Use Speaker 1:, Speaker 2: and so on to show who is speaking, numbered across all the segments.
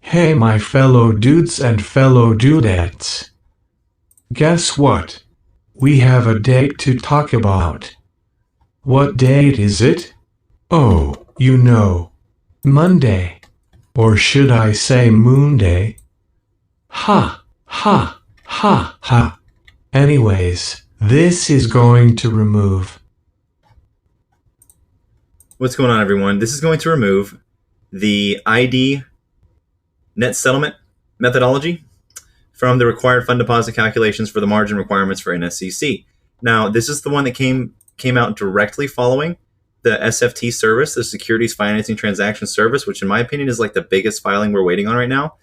Speaker 1: Hey my fellow dudes and fellow dudettes. Guess what? We have a date to talk about. What date is it? Oh, you know. Monday. Or should I say Moonday? Ha, ha, ha, ha. Anyways, this is going to remove.
Speaker 2: What's going on, everyone? This is going to remove the ID net settlement methodology from the required fund deposit calculations for the margin requirements for NSCC. Now, this is the one that came out directly following the SFT service, the Securities Financing Transaction Service, which in my opinion is like the biggest filing we're waiting on right now.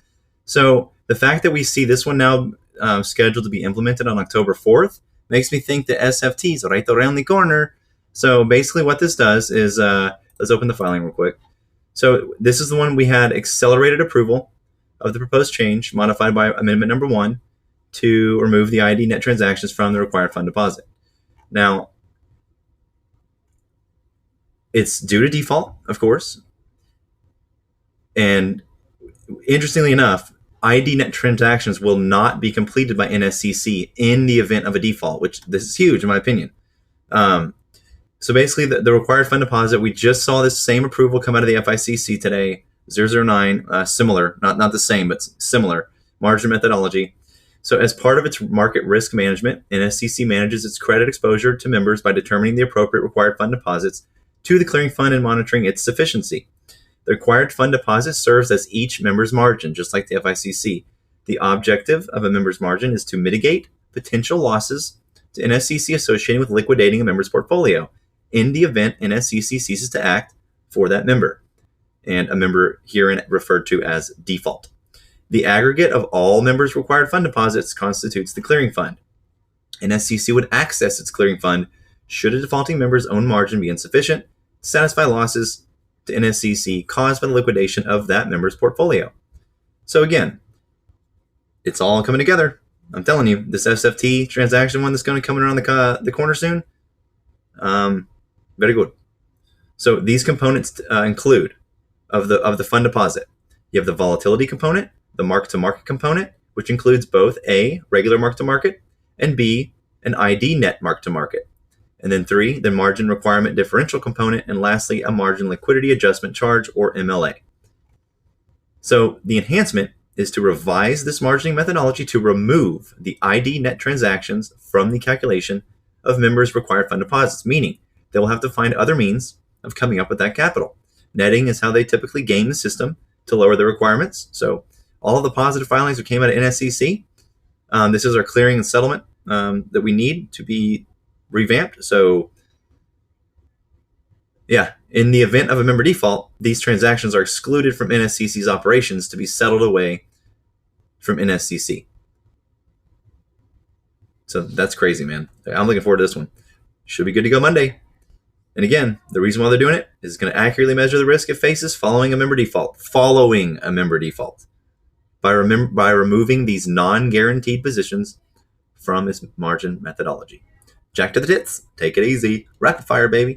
Speaker 2: So the fact that we see this one now scheduled to be implemented on October 4th makes me think that SFT is right around the corner. So basically what this does is, let's open the filing real quick. So this is the one we had accelerated approval of the proposed change modified by amendment number 1 to remove the ID net transactions from the required fund deposit. Now, it's due to default, of course. And interestingly enough, ID net transactions will not be completed by NSCC in the event of a default, which this is huge in my opinion. So basically the required fund deposit, we just saw this same approval come out of the FICC today, 009, similar, not the same, but similar margin methodology. So as part of its market risk management, NSCC manages its credit exposure to members by determining the appropriate required fund deposits to the clearing fund and monitoring its sufficiency. The required fund deposit serves as each member's margin, just like the FICC. The objective of a member's margin is to mitigate potential losses to NSCC associated with liquidating a member's portfolio in the event NSCC ceases to act for that member, and a member herein referred to as default. The aggregate of all members' required fund deposits constitutes the clearing fund. NSCC would access its clearing fund should a defaulting member's own margin be insufficient to satisfy losses to NSCC caused by the liquidation of that member's portfolio. So again, it's all coming together. I'm telling you, this SFT transaction one that's going to come around the corner soon, very good. So these components include of the fund deposit. You have the volatility component, the mark-to-market component, which includes both A, regular mark-to-market, and B, an ID net mark-to-market. And then 3, the margin requirement differential component, and lastly, a margin liquidity adjustment charge, or MLA. So the enhancement is to revise this margining methodology to remove the ID net transactions from the calculation of members' required fund deposits, meaning they will have to find other means of coming up with that capital. Netting is how they typically game the system to lower the requirements. So all of the positive filings that came out of NSCC, this is our clearing and settlement that we need to be revamped. So yeah, in the event of a member default, these transactions are excluded from NSCC's operations to be settled away from NSCC. So that's crazy, man. I'm looking forward to this one. Should be good to go Monday. And again, the reason why they're doing it is it's going to accurately measure the risk it faces following a member default. By removing these non-guaranteed positions from its margin methodology. Jack to the tits. Take it easy. Rapid fire, baby.